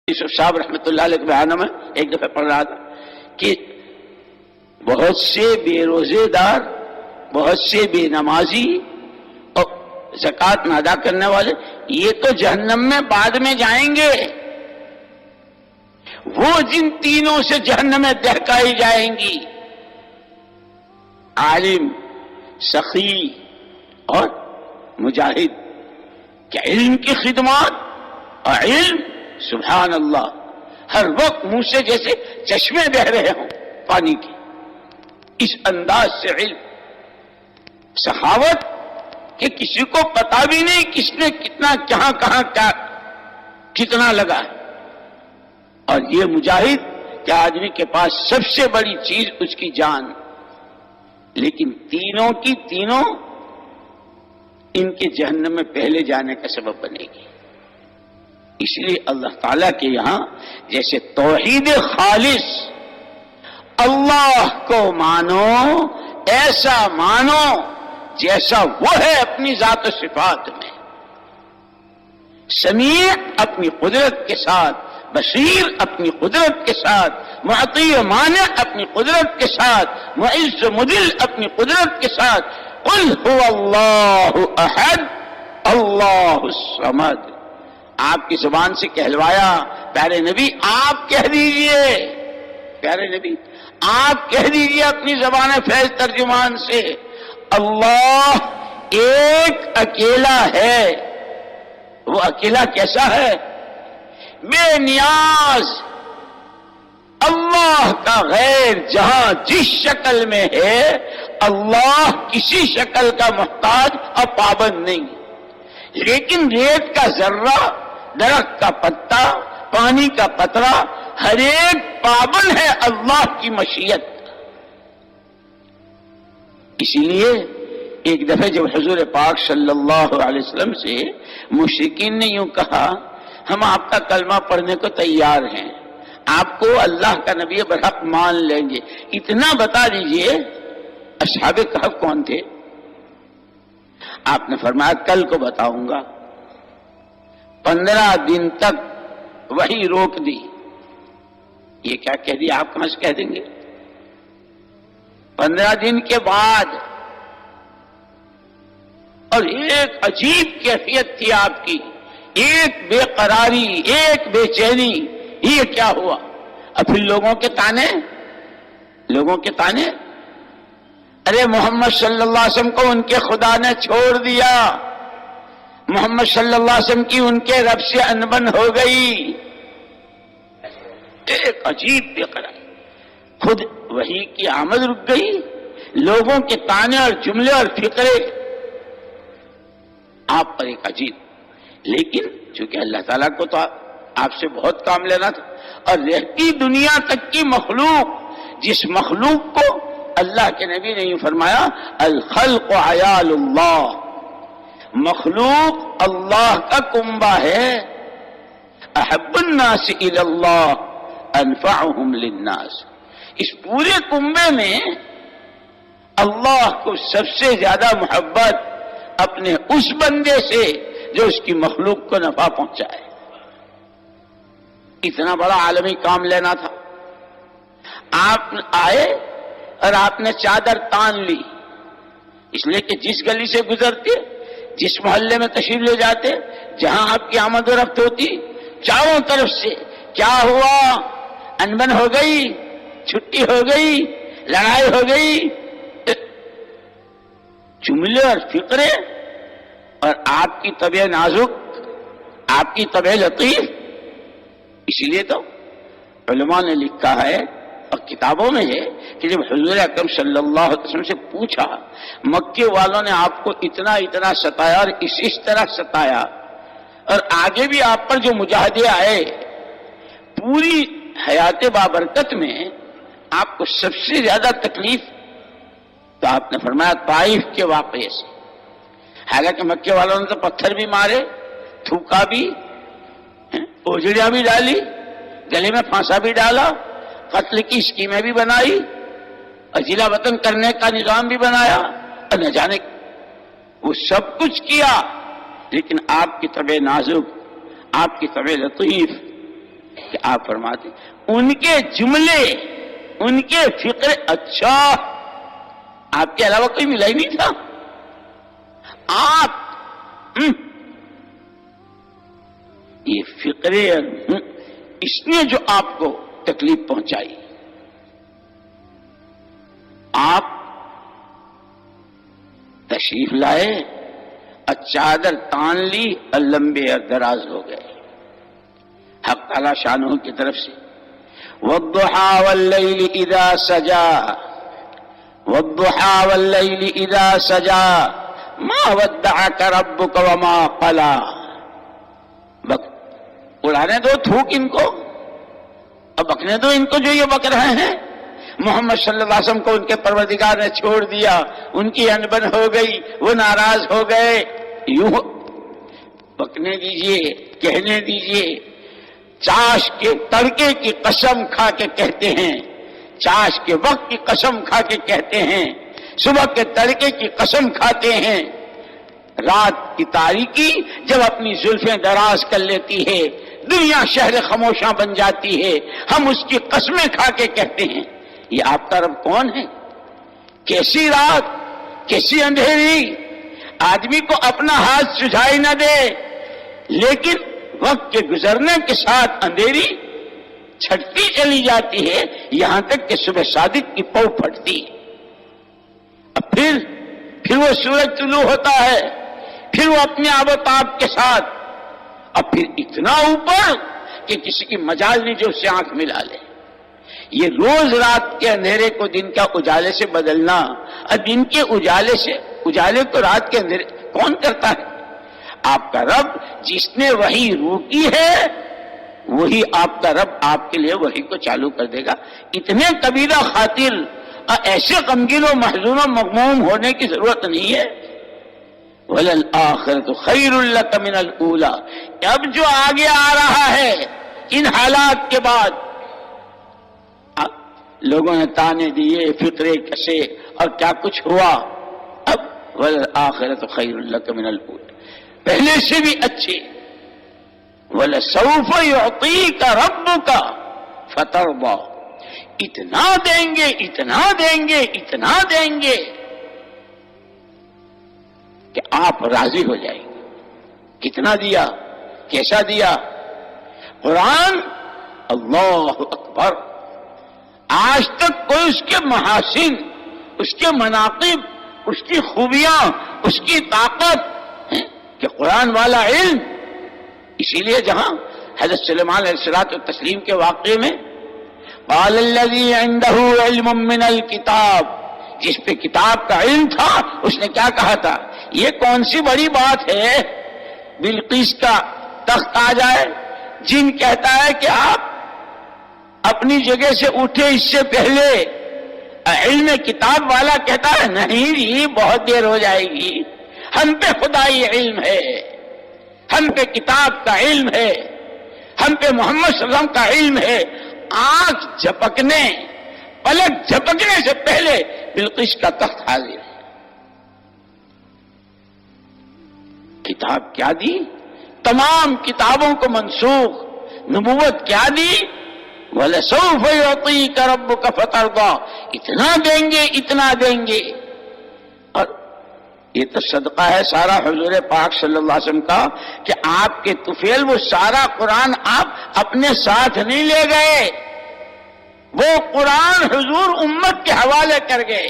یوسف صاحب رحمۃ اللہ علیہ کے بیانہ میں ایک دفعہ پڑھ رہا تھا کہ بہت سے بے روزے دار، بہت سے بے نمازی اور زکوٰۃ نہ ادا کرنے والے، یہ تو جہنم میں بعد میں جائیں گے، وہ جن تینوں سے جہنم میں دہکائی جائیں گی، عالم، سخی اور مجاہد، کہ علم کی خدمات اور علم سبحان اللہ ہر وقت منہ سے جیسے چشمے بہ رہے ہوں پانی کے، اس انداز سے علم، سخاوت کہ کسی کو پتا بھی نہیں کس نے کتنا کہاں کہاں کیا کتنا لگا ہے، اور یہ مجاہد کہ آدمی کے پاس سب سے بڑی چیز اس کی جان، لیکن تینوں کی تینوں ان کے جہنم میں پہلے جانے کا سبب بنے گی۔ اس لیے اللہ تعالیٰ کے یہاں جیسے توحید خالص، اللہ کو مانو، ایسا مانو جیسا وہ ہے اپنی ذات و صفات میں، سمیع اپنی قدرت کے ساتھ، بصیر اپنی قدرت کے ساتھ، معطی و مانع اپنی قدرت کے ساتھ، معز و مذل اپنی قدرت کے ساتھ، قل هو اللہ احد اللہ الصمد، آپ کی زبان سے کہلوایا پیارے نبی، آپ کہہ دیجئے، پیارے نبی آپ کہہ دیجئے اپنی زبان فیض ترجمان سے، اللہ ایک اکیلا ہے۔ وہ اکیلا کیسا ہے؟ بے نیاز، اللہ کا غیر جہاں جس شکل میں ہے، اللہ کسی شکل کا محتاج اور پابند نہیں، لیکن ریت کا ذرہ، درخت کا پتا، پانی کا قطرہ، ہر ایک پابند ہے اللہ کی مشیت۔ اسی لیے ایک دفعہ جب حضور پاک صلی اللہ علیہ وسلم سے مشرکین نے یوں کہا، ہم آپ کا کلمہ پڑھنے کو تیار ہیں، آپ کو اللہ کا نبی برحق مان لیں گے، اتنا بتا دیجئے اصحاب کہف کون تھے؟ آپ نے فرمایا کل کو بتاؤں گا۔ 15 دن تک وہی روک دی، یہ کیا کہہ دیا، آپ کہاں سے کہہ دیں گے؟ 15 دن کے بعد، اور ایک عجیب کیفیت تھی آپ کی، ایک بے قراری، ایک بے چینی، یہ کیا ہوا؟ اور پھر لوگوں کے تانے، لوگوں کے تانے، ارے محمد صلی اللہ علیہ وسلم کو ان کے خدا نے چھوڑ دیا، محمد صلی اللہ علیہ وسلم کی ان کے رب سے انبن ہو گئی، ایک عجیب بے قراری، خود وحی کی آمد رک گئی، لوگوں کے تانے اور جملے اور فکرے آپ پر ایک عجیب، لیکن چونکہ اللہ تعالیٰ کو تو آپ سے بہت کام لینا تھا، اور رہتی دنیا تک کی مخلوق، جس مخلوق کو اللہ کے نبی نے یوں فرمایا الخلق عیال اللہ، مخلوق اللہ کا کنبہ ہے، احب الناس الی اللہ انفعہم للناس، اس پورے کنبے میں اللہ کو سب سے زیادہ محبت اپنے اس بندے سے جو اس کی مخلوق کو نفع پہنچائے۔ اتنا بڑا عالمی کام لینا تھا، آپ آئے اور آپ نے چادر تان لی، اس لیے کہ جس گلی سے گزرتے، جس محلے میں تشریف لے جاتے، جہاں آپ کی آمد و رفت ہوتی، چاروں طرف سے کیا ہوا، انبن ہو گئی، چھٹی ہو گئی، لڑائی ہو گئی، جملے اور فقرے، اور آپ کی طبع نازک، آپ کی طبع لطیف، اسی لیے تو علماء نے لکھا ہے اور کتابوں میں ہے کہ جب حضور اکرم صلی اللہ علیہ وسلم سے پوچھا، مکے والوں نے آپ کو اتنا اتنا ستایا اور اس طرح ستایا، اور آگے بھی آپ پر جو مجاہدے آئے، پوری حیات بابرکت میں آپ کو سب سے زیادہ تکلیف، تو آپ نے فرمایا طائف کے واقعے سے، حالانکہ مکے والوں نے تو پتھر بھی مارے، تھوکا بھی، اوجڑیاں بھی ڈالی، گلے میں پھانسا بھی ڈالا، قتل کی اسکیمیں بھی بنائی، اجلا وطن کرنے کا نظام بھی بنایا، اور نہ جانے وہ سب کچھ کیا، لیکن آپ کی طبع نازک، آپ کی طبع لطیف، کہ آپ فرماتے ان کے جملے، ان کے فقرے، اچھا آپ کے علاوہ کوئی ملا ہی نہیں تھا. آپ یہ فقرے اس نے جو آپ کو تکلیف پہنچائی. آپ تشریف لائے اور چادر تان لی اور لمبے اور دراز ہو گئے. حق تعالی شانہ کی طرف سے والضحى والليل اذا سجى والضحى والليل اذا سجى ما ودعك ربك وما قلى. اڑانے دو تھوک ان کو، اب بکنے دو ان کو جو یہ بک رہے ہیں. محمد صلی اللہ علیہ وسلم کو ان کے پروردگار نے چھوڑ دیا، ان کی انبن ہو گئی، وہ ناراض ہو گئے. یوں بکنے دیجئے، کہنے دیجئے. چاش کے تڑکے کی قسم کھا کے کہتے ہیں، چاش کے وقت کی قسم کھا کے کہتے ہیں، صبح کے تڑکے کی قسم کھاتے ہیں. رات کی تاریکی جب اپنی زلفیں دراز کر لیتی ہے، دنیا شہر خاموشاں بن جاتی ہے، ہم اس کی قسمیں کھا کے کہتے ہیں. یہ آپ کا رب کون ہے؟ کیسی رات، کیسی اندھیری. آدمی کو اپنا ہاتھ سجھائی نہ دے، لیکن وقت کے گزرنے کے ساتھ اندھیری چھٹتی چلی جاتی ہے، یہاں تک کہ صبح صادق کی پو پھٹتی. اب پھر وہ سورج طلوع ہوتا ہے، پھر وہ اپنے آب و تاب کے ساتھ، اب پھر اتنا اوپر کہ کسی کی مجال نہیں جو اس سے آنکھ ملا لے. یہ روز رات کے اندھیرے کو دن کا اجالے سے بدلنا، اور دن کے اجالے کو رات کے اندھیرے کون کرتا ہے؟ آپ کا رب. جس نے وحی روکی ہے وہی آپ کا رب آپ کے لیے وحی کو چالو کر دے گا. اتنے کبیرہ خاطر اور ایسے غمگین و محزون و مغموم ہونے کی ضرورت نہیں ہے. وَلَلْآخِرَةُ خَيْرٌ لَكَ مِنَ الْأُولَىٰ. اب جو آگے آ رہا ہے ان حالات کے بعد، لوگوں نے تانے دیے، فقرے کسے اور کیا کچھ ہوا. اب وَلَلْآخِرَةُ خَيْرٌ لَكَ مِنَ الْأُولَىٰ، پہلے سے بھی اچھے. وَلَسَوْفَ يُعْطِيكَ رَبُّكَ فَتَرْضَىٰ. اتنا دیں گے، اتنا دیں گے، اتنا دیں گے کہ آپ راضی ہو جائیں گے. کتنا دیا، کیسا دیا؟ قرآن اللہ اکبر. آج تک کوئی اس کے محاسن، اس کے مناقب، اس کی خوبیاں، اس کی طاقت کہ قرآن والا علم. اسی لیے جہاں حضرت سلیمان علیہ الصلوۃ والتسلیم کے واقعے میں قال الذی عنده علم من الکتاب، جس پہ کتاب کا علم تھا، اس نے کیا کہا تھا؟ یہ کون سی بڑی بات ہے بلقیس کا تخت آ جائے. جن کہتا ہے کہ آپ اپنی جگہ سے اٹھے اس سے پہلے. علم کتاب والا کہتا ہے نہیں جی بہت دیر ہو جائے گی. ہم پہ خدائی علم ہے، ہم پہ کتاب کا علم ہے، ہم پہ محمد صلی اللہ علیہ وسلم کا علم ہے. آنکھ جھپکنے، پلک جھپکنے سے پہلے بلقیس کا تخت حاضر ہے. کتاب کیا دی؟ تمام کتابوں کو منسوخ. نبوت کیا دی؟ وَلَسَوْفَ يُعْطِيكَ رَبُّكَ فَتَرْضَىٰ. اتنا دیں گے، اتنا دیں گے. اور یہ تو صدقہ ہے سارا حضور پاک صلی اللہ علیہ وسلم کا کہ آپ کے طفیل وہ سارا قرآن آپ اپنے ساتھ نہیں لے گئے، وہ قرآن حضور امت کے حوالے کر گئے.